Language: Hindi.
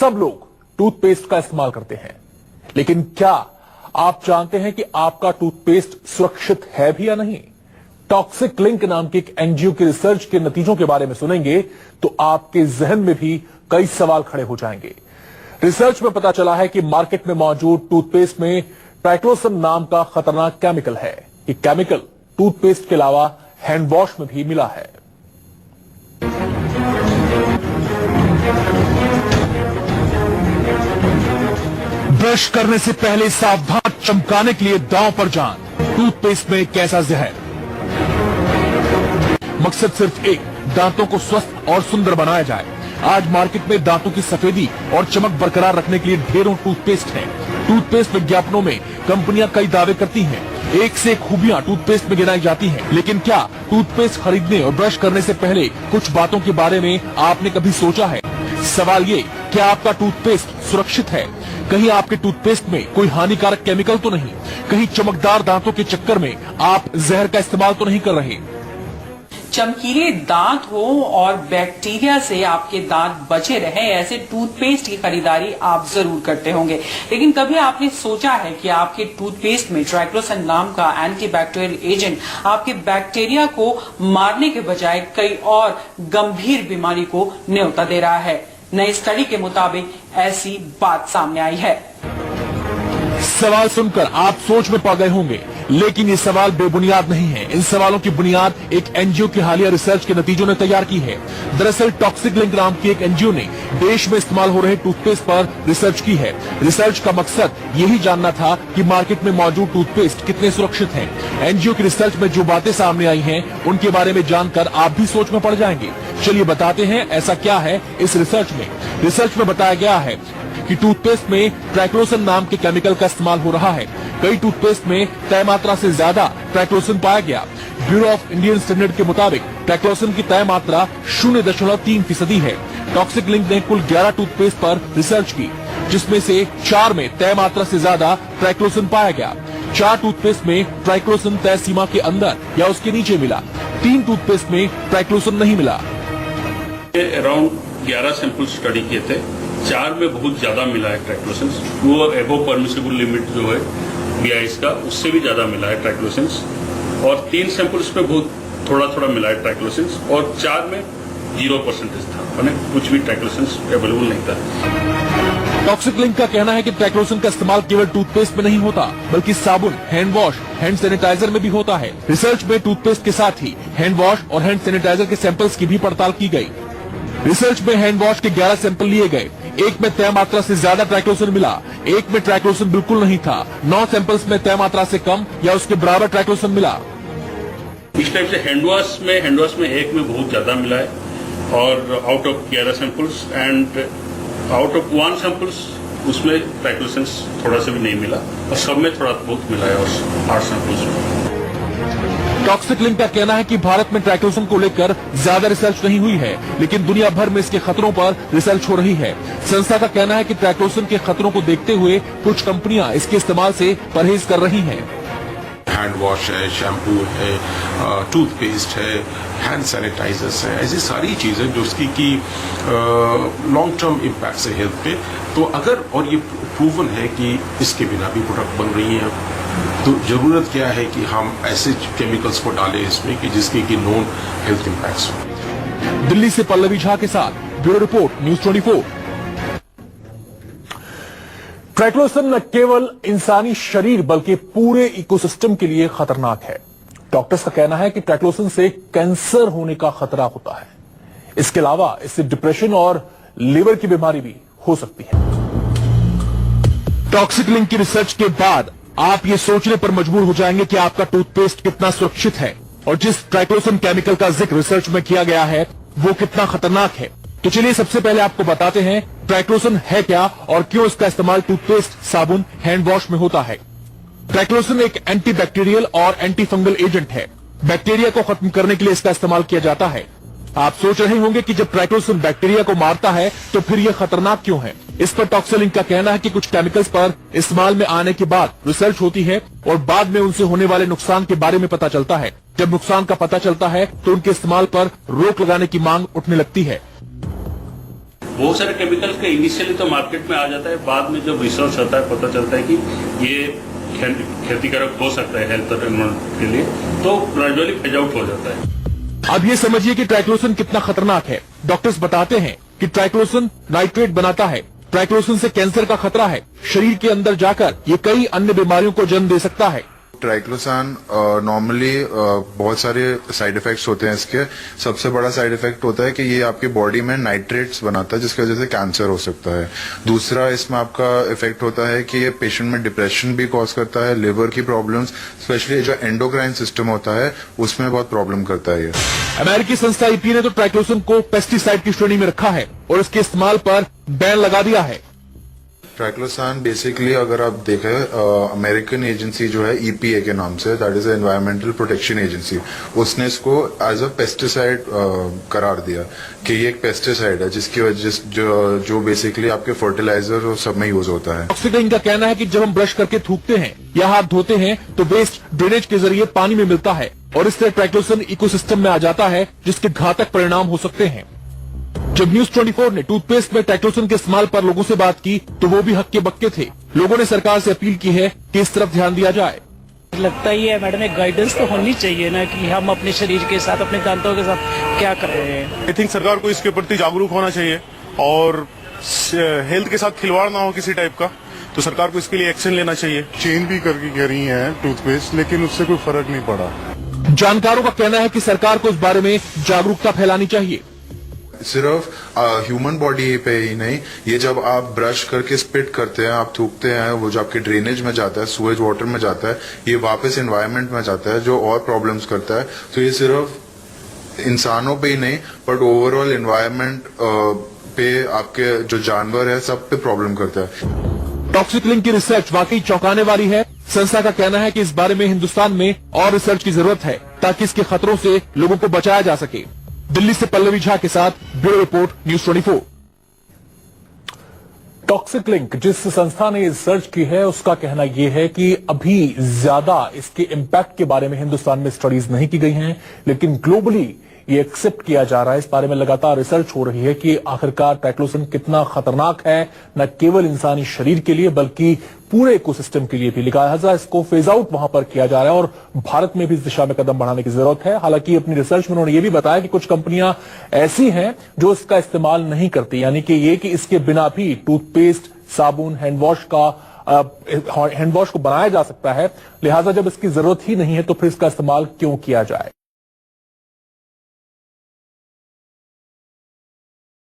सब लोग टूथपेस्ट का इस्तेमाल करते हैं, लेकिन क्या आप जानते हैं कि आपका टूथपेस्ट सुरक्षित है भी या नहीं? टॉक्सिक लिंक नाम के एक एनजीओ की रिसर्च के नतीजों के बारे में सुनेंगे तो आपके जहन में भी कई सवाल खड़े हो जाएंगे। रिसर्च में पता चला है कि मार्केट में मौजूद टूथपेस्ट में ट्राइक्लोसन नाम का खतरनाक केमिकल है। ये केमिकल टूथपेस्ट के अलावा हैंड वॉश में भी मिला है। ब्रश करने से पहले सावधान, चमकाने के लिए दांव पर जान। टूथपेस्ट में कैसा जहर? मकसद सिर्फ एक, दांतों को स्वस्थ और सुंदर बनाया जाए। आज मार्केट में दांतों की सफेदी और चमक बरकरार रखने के लिए ढेरों टूथपेस्ट हैं। टूथपेस्ट विज्ञापनों में कंपनियां कई दावे करती हैं, एक से एक खूबियां टूथपेस्ट में गिनाई जाती हैं। लेकिन क्या टूथपेस्ट खरीदने और ब्रश करने से पहले कुछ बातों के बारे में आपने कभी सोचा है? सवाल ये, क्या आपका टूथपेस्ट सुरक्षित है? कहीं आपके टूथपेस्ट में कोई हानिकारक केमिकल तो नहीं? कहीं चमकदार दांतों के चक्कर में आप जहर का इस्तेमाल तो नहीं कर रहे? चमकीले दांत हो और बैक्टीरिया से आपके दांत बचे रहे, ऐसे टूथपेस्ट की खरीदारी आप जरूर करते होंगे। लेकिन कभी आपने सोचा है कि आपके टूथपेस्ट में ट्राइक्लोसन नाम का एंटीबैक्टीरियल एजेंट आपके बैक्टीरिया को मारने के बजाय कई और गंभीर बीमारी को न्योता दे रहा है? नई स्टडी के मुताबिक ऐसी बात सामने आई है। सवाल सुनकर आप सोच में पड़ गए होंगे, लेकिन ये सवाल बेबुनियाद नहीं है। इन सवालों की बुनियाद एक एनजीओ की हालिया रिसर्च के नतीजों ने तैयार की है। दरअसल टॉक्सिक लिंक नाम की एक एनजीओ ने देश में इस्तेमाल हो रहे टूथपेस्ट पर रिसर्च की है। रिसर्च का मकसद यही जानना था कि मार्केट में मौजूद टूथपेस्ट कितने सुरक्षित हैं। एनजीओ की रिसर्च में जो बातें सामने आई हैं, उनके बारे में जानकर आप भी सोच में पड़ जाएंगे। चलिए बताते हैं ऐसा क्या है इस रिसर्च में। रिसर्च में बताया गया है कि टूथपेस्ट में ट्राइक्लोसन नाम के केमिकल का इस्तेमाल हो रहा है। कई टूथपेस्ट में तय मात्रा से ज्यादा ट्राइक्लोसन पाया गया। ब्यूरो ऑफ इंडियन स्टैंडर्ड के मुताबिक ट्राइक्लोसन की तय मात्रा 0.3% है। टॉक्सिक लिंक ने कुल 11 टूथपेस्ट पर रिसर्च की, जिसमें से 4 में तय मात्रा से ज्यादा ट्राइक्लोसन पाया गया। 4 टूथपेस्ट में ट्राइक्लोसन तय सीमा के अंदर या उसके नीचे मिला। 3 टूथपेस्ट में ट्राइक्लोसन नहीं मिला। अराउंड 11 सैंपल स्टडी किए थे, 4 में बहुत ज्यादा मिला है ट्राइक्लोसन। वो एबो परमिसिबल लिमिट जो है BIS का, उससे भी ज्यादा मिला है ट्राइक्लोसन। और 3 सैंपल्स पे बहुत थोड़ा थोड़ा मिला है ट्राइक्लोसन, और 4 में 0% था, मैंने कुछ भी ट्राइक्लोसन अवेलेबल नहीं था। टॉक्सिक लिंक का कहना है कि ट्राइक्लोसन का इस्तेमाल केवल टूथपेस्ट में नहीं होता, बल्कि साबुन, हैंड वॉश, हैंड सैनिटाइजर में भी होता है। रिसर्च में टूथपेस्ट के साथ ही हैंड वॉश और हैंड सैनिटाइजर के सैंपल्स की भी पड़ताल की गई। रिसर्च में हैंड वॉश के 11 सैंपल लिए गए। एक में तय मात्रा से ज्यादा ट्राइक्लोसन मिला, एक में ट्राइक्लोसन बिल्कुल नहीं था। 9 सैंपल्स में तय मात्रा से कम या उसके बराबर ट्राइक्लोसन मिला। इस टाइप से हैंड वॉश में एक में बहुत ज्यादा मिला है, और out of 11 samples and out of 1 samples उसमें ट्राइक्लोसन थोड़ा सा भी नहीं मिला, और सब में थोड़ा बहुत मिला है, और 8 सैंपल्स में। टॉक्सिक लिंक का कहना है कि भारत में ट्राइक्लोसन को लेकर ज्यादा रिसर्च नहीं हुई है, लेकिन दुनिया भर में इसके खतरों पर रिसर्च हो रही है। संस्था का कहना है कि ट्राइक्लोसन के खतरों को देखते हुए कुछ कंपनियां इसके इस्तेमाल से परहेज कर रही हैं। हैंड वॉश है, शैम्पू है, टूथपेस्ट है, हैंड सैनिटाइजर्स है, ऐसी सारी चीजें जो उसकी की लॉन्ग टर्म इम्पैक्ट है हेल्थ पे। तो अगर और ये प्रूवन है कि इसके बिना भी प्रोडक्ट बन रही हैं, तो जरूरत क्या है कि हम ऐसे केमिकल्स को डालें इसमें कि जिसके की नोन हेल्थ इम्पैक्ट्स हो। दिल्ली से पल्लवी झा के साथ ब्यूरो रिपोर्ट, न्यूज़ 24। ट्राइक्लोसन न केवल इंसानी शरीर बल्कि पूरे इकोसिस्टम के लिए खतरनाक है। डॉक्टर्स का कहना है कि ट्राइक्लोसन से कैंसर होने का खतरा होता है। इसके अलावा इससे डिप्रेशन और लिवर की बीमारी भी हो सकती है। टॉक्सिक लिंक की रिसर्च के बाद आप ये सोचने पर मजबूर हो जाएंगे कि आपका टूथपेस्ट कितना सुरक्षित है और जिस ट्राइक्लोसन केमिकल का जिक्र रिसर्च में किया गया है वो कितना खतरनाक है। तो चलिए सबसे पहले आपको बताते हैं ट्राइक्लोसन है क्या और क्यों इसका इस्तेमाल टूथपेस्ट, साबुन, हैंड वॉश में होता है। ट्राइक्लोसन एक एंटीबैक्टीरियल और एंटी फंगल एजेंट है। बैक्टीरिया को खत्म करने के लिए इसका इस्तेमाल किया जाता है। आप सोच रहे होंगे कि जब ट्राइक्लोसन बैक्टीरिया को मारता है तो फिर यह खतरनाक क्यों है। इस पर टॉक्सिक लिंक का कहना है कि कुछ केमिकल्स पर इस्तेमाल में आने के बाद रिसर्च होती है और बाद में उनसे होने वाले नुकसान के बारे में पता चलता है। जब नुकसान का पता चलता है तो उनके इस्तेमाल पर रोक लगाने की मांग उठने लगती है। बहुत सारे केमिकल के इनिशियली तो मार्केट में आ जाता है, बाद में जब रिसर्च होता है पता चलता है कि ये क्षतिकारक हो सकता है हेल्थ और एनवायरमेंट के लिए, तो ग्रेजुअली फेज आउट हो जाता है। अब ये समझिए कि ट्राइक्लोसन कितना खतरनाक है। डॉक्टर्स बताते हैं कि ट्राइक्लोसन नाइट्रेट बनाता है। ट्राइक्लोसन से कैंसर का खतरा है। शरीर के अंदर जाकर ये कई अन्य बीमारियों को जन्म दे सकता है। ट्राइक्लोसान नॉर्मली बहुत सारे साइड इफेक्ट्स होते हैं इसके। सबसे बड़ा साइड इफेक्ट होता है कि ये आपकी बॉडी में नाइट्रेट्स बनाता है, जिसकी वजह से कैंसर हो सकता है। दूसरा इसमें आपका इफेक्ट होता है कि ये पेशेंट में डिप्रेशन भी कॉज करता है, लिवर की प्रॉब्लम्स, स्पेशली जो एंडोक्राइन सिस्टम होता है उसमें बहुत प्रॉब्लम करता है ये। अमेरिकी संस्था EPA ने तो ट्राइक्लोसन को पेस्टिसाइड की श्रेणी में रखा है और इसके इस्तेमाल पर बैन लगा दिया है। ट्राइक्लोसान बेसिकली अगर आप देखें, अमेरिकन एजेंसी जो है EPA के नाम से, that is environmental protection agency, उसने इसको एज अ पेस्टिसाइड करार दिया कि ये एक पेस्टिसाइड है जिसकी वजह जो बेसिकली आपके फर्टिलाइजर और सब में यूज होता है। टॉक्सिक लिंक का कहना है कि जब हम ब्रश करके थूकते हैं या हाथ धोते हैं तो वेस्ट ड्रेनेज के जरिए पानी में मिलता है और इससे ट्राइक्लोसन इकोसिस्टम में आ जाता है, जिसके घातक परिणाम हो सकते हैं। जब न्यूज 24 ने टूथपेस्ट में ट्राइक्लोसन के इस्तेमाल पर लोगों से बात की तो वो भी हक्के बक्के थे। लोगों ने सरकार से अपील की है कि इस तरफ ध्यान दिया जाए। लगता ही है मैडम, एक गाइडेंस तो होनी चाहिए ना कि हम अपने शरीर के साथ, अपने दांतों के साथ क्या कर रहे हैं। आई थिंक सरकार को इसके प्रति जागरूक होना चाहिए और हेल्थ के साथ खिलवाड़ ना हो किसी टाइप का, तो सरकार को इसके लिए एक्शन लेना चाहिए। चेंज भी करके कह रही है टूथपेस्ट, लेकिन उससे कोई फर्क नहीं पड़ा। जानकारों का कहना है कि सरकार को इस बारे में जागरूकता फैलानी चाहिए। सिर्फ ह्यूमन बॉडी पे ही नहीं, ये जब आप ब्रश करके स्पिट करते हैं, आप थूकते हैं, वो जो आपके ड्रेनेज में जाता है, सुएज वाटर में जाता है, ये वापस एनवायरनमेंट में जाता है जो और प्रॉब्लम्स करता है। तो ये सिर्फ इंसानों पे ही नहीं बट ओवरऑल एनवायरनमेंट पे, आपके जो जानवर है सब पे प्रॉब्लम करता है। टॉक्सिक लिंक की रिसर्च वाकई चौंकाने वाली है। संस्था का कहना है कि इस बारे में हिंदुस्तान में और रिसर्च की जरूरत है ताकि इसके खतरों से लोगों को बचाया जा सके। दिल्ली से पल्लवी झा के साथ bureau report, news 24। Toxic link जिस संस्था ने रिसर्च की है उसका कहना यह है कि अभी ज्यादा इसके इम्पैक्ट के बारे में हिंदुस्तान में स्टडीज नहीं की गई हैं, लेकिन ग्लोबली ये एक्सेप्ट किया जा रहा है। इस बारे में लगातार रिसर्च हो रही है कि आखिरकार ट्राइक्लोसन कितना खतरनाक है, न केवल इंसानी शरीर के लिए बल्कि पूरे इकोसिस्टम के लिए भी। लिहाजा इसको फेज आउट वहां पर किया जा रहा है और भारत में भी इस दिशा में कदम बढ़ाने की जरूरत है। हालांकि अपनी रिसर्च में उन्होंने ये भी बताया कि कुछ कंपनियां ऐसी हैं जो इसका इस्तेमाल नहीं करती, यानी कि ये कि इसके बिना भी टूथपेस्ट, साबुन, हैंडवॉश को बनाया जा सकता है। लिहाजा जब इसकी जरूरत ही नहीं है तो फिर इसका इस्तेमाल क्यों किया जाए।